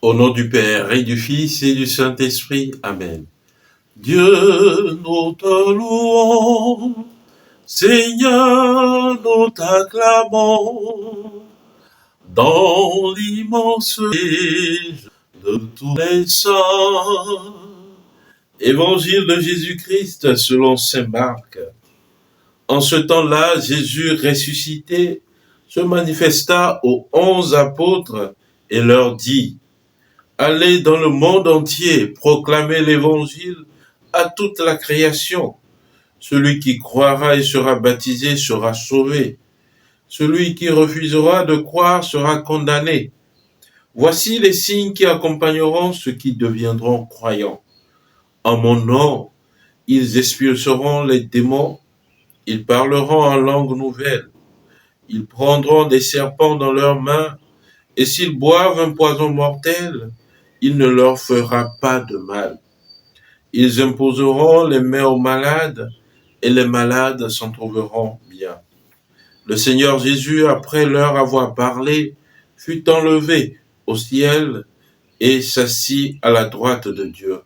Au nom du Père et du Fils et du Saint-Esprit. Amen. Dieu, nous te louons, Seigneur, nous t'acclamons, dans l'immense de tous les saints. Évangile de Jésus-Christ selon saint Marc. En ce temps-là, Jésus ressuscité se manifesta aux 11 apôtres et leur dit: allez dans le monde entier, proclamez l'évangile à toute la création. Celui qui croira et sera baptisé sera sauvé. Celui qui refusera de croire sera condamné. Voici les signes qui accompagneront ceux qui deviendront croyants. En mon nom, ils expulseront les démons, ils parleront en langue nouvelle, ils prendront des serpents dans leurs mains, et s'ils boivent un poison mortel, il ne leur fera pas de mal. Ils imposeront les mains aux malades, et les malades s'en trouveront bien. Le Seigneur Jésus, après leur avoir parlé, fut enlevé au ciel et s'assit à la droite de Dieu.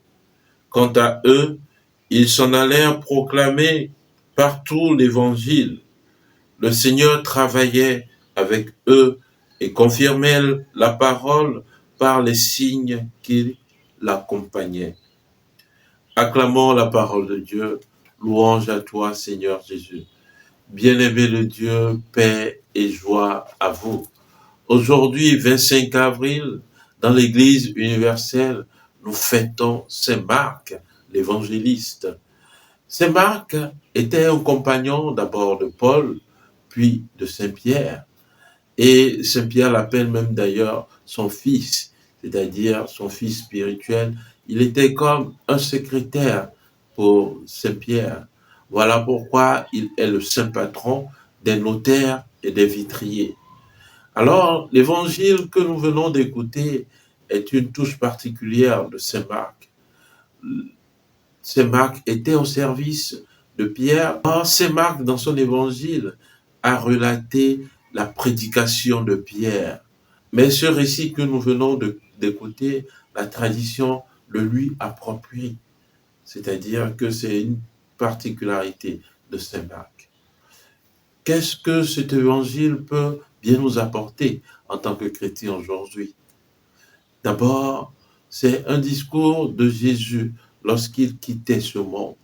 Quant à eux, ils s'en allèrent proclamer partout l'évangile. Le Seigneur travaillait avec eux et confirmait la parole par les signes qui l'accompagnaient. Acclamons la parole de Dieu. Louange à toi, Seigneur Jésus. Bien-aimé de Dieu, paix et joie à vous. Aujourd'hui, 25 avril, dans l'Église universelle, nous fêtons Saint Marc, l'évangéliste. Saint Marc était un compagnon d'abord de Paul, puis de Saint Pierre. Et Saint Pierre l'appelle même d'ailleurs son fils, c'est-à-dire son fils spirituel. Il était comme un secrétaire pour Saint Pierre. Voilà pourquoi il est le saint patron des notaires et des vitriers. Alors, l'évangile que nous venons d'écouter est une touche particulière de Saint Marc. Saint Marc était au service de Pierre. Or, Saint Marc, dans son évangile, a relaté la prédication de Pierre. Mais ce récit que nous venons d'écouter, la tradition le lui approprie. C'est-à-dire que c'est une particularité de Saint Marc. Qu'est-ce que cet évangile peut bien nous apporter en tant que chrétiens aujourd'hui? D'abord, c'est un discours de Jésus lorsqu'il quittait ce monde.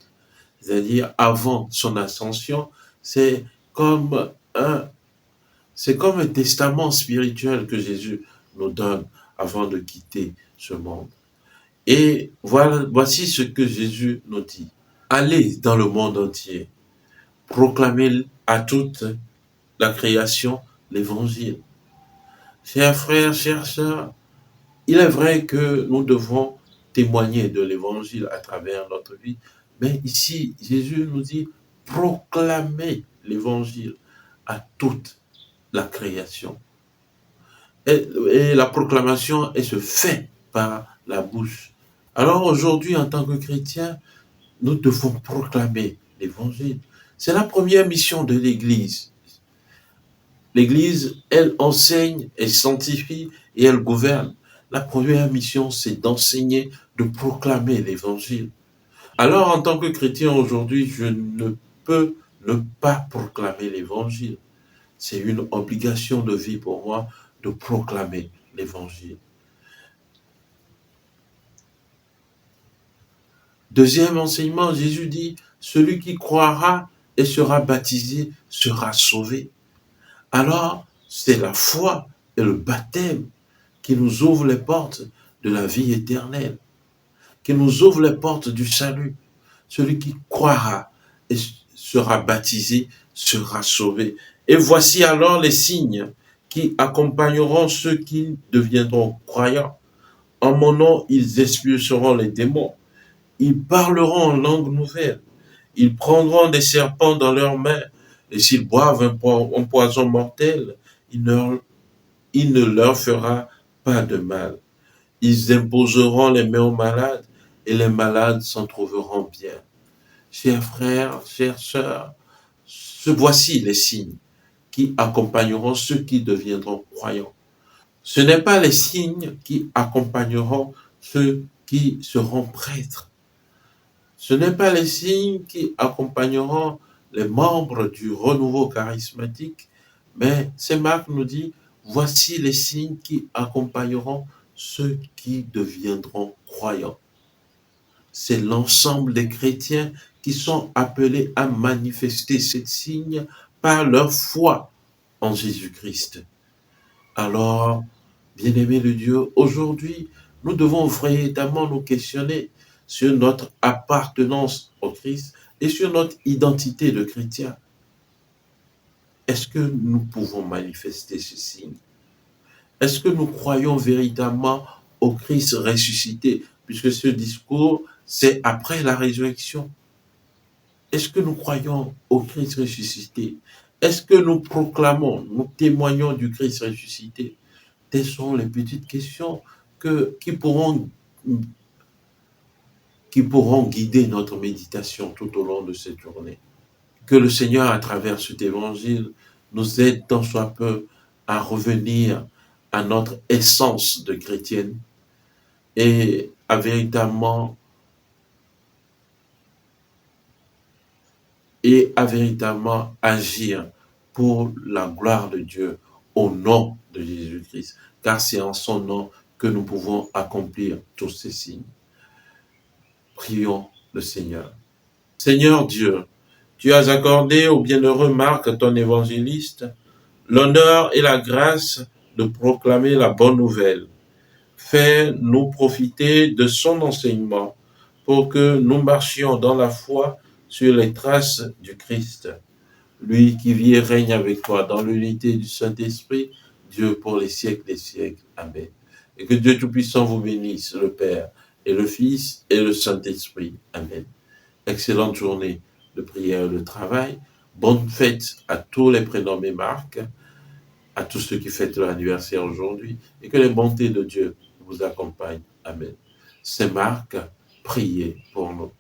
C'est-à-dire avant son ascension, c'est comme un testament spirituel que Jésus nous donne avant de quitter ce monde. Et voici ce que Jésus nous dit. Allez dans le monde entier, proclamez à toute la création l'évangile. Chers frères, chères sœurs, il est vrai que nous devons témoigner de l'évangile à travers notre vie, mais ici, Jésus nous dit proclamez l'évangile à toute la création. Et la proclamation, elle se fait par la bouche. Alors aujourd'hui, en tant que chrétiens, nous devons proclamer l'évangile. C'est la première mission de l'Église. L'Église, elle enseigne, elle sanctifie et elle gouverne. La première mission, c'est d'enseigner, de proclamer l'évangile. Alors, en tant que chrétien aujourd'hui, je ne peux ne pas proclamer l'évangile. C'est une obligation de vie pour moi de proclamer l'évangile. Deuxième enseignement, Jésus dit, celui qui croira et sera baptisé sera sauvé. Alors, c'est la foi et le baptême qui nous ouvre les portes de la vie éternelle, qui nous ouvre les portes du salut. Celui qui croira et sera baptisé sera sauvé. Et voici alors les signes qui accompagneront ceux qui deviendront croyants. En mon nom, ils expulseront les démons. Ils parleront en langue nouvelle. Ils prendront des serpents dans leurs mains. Et s'ils boivent un poison mortel, il ne leur fera pas de mal. Ils imposeront les mains aux malades et les malades s'en trouveront bien. Chers frères, chères sœurs, voici les signes qui accompagneront ceux qui deviendront croyants. Ce n'est pas les signes qui accompagneront ceux qui seront prêtres. Ce n'est pas les signes qui accompagneront les membres du renouveau charismatique, mais Saint Marc nous dit, voici les signes qui accompagneront ceux qui deviendront croyants. C'est l'ensemble des chrétiens qui sont appelés à manifester ces signes par leur foi en Jésus-Christ. Alors, bien-aimés de Dieu, aujourd'hui, nous devons véritablement nous questionner sur notre appartenance au Christ et sur notre identité de chrétien. Est-ce que nous pouvons manifester ce signe? Est-ce que nous croyons véritablement au Christ ressuscité? Puisque ce discours, c'est après la résurrection. Est-ce que nous croyons au Christ ressuscité? Est-ce que nous proclamons, nous témoignons du Christ ressuscité? Telles sont les petites questions qui pourront guider notre méditation tout au long de cette journée. Que le Seigneur, à travers cet évangile, nous aide tant soit peu à revenir à notre essence de chrétienne et à véritablement agir pour la gloire de Dieu au nom de Jésus-Christ, car c'est en son nom que nous pouvons accomplir tous ces signes. Prions le Seigneur. Seigneur Dieu, tu as accordé au bienheureux Marc, ton évangéliste, l'honneur et la grâce de proclamer la bonne nouvelle. Fais-nous profiter de son enseignement pour que nous marchions dans la foi sur les traces du Christ, lui qui vit et règne avec toi dans l'unité du Saint-Esprit, Dieu pour les siècles des siècles. Amen. Et que Dieu Tout-Puissant vous bénisse, le Père et le Fils et le Saint-Esprit. Amen. Excellente journée de prière et de travail. Bonne fête à tous les prénommés Marc, à tous ceux qui fêtent leur anniversaire aujourd'hui, et que les bontés de Dieu vous accompagnent. Amen. Saint Marc, priez pour nous.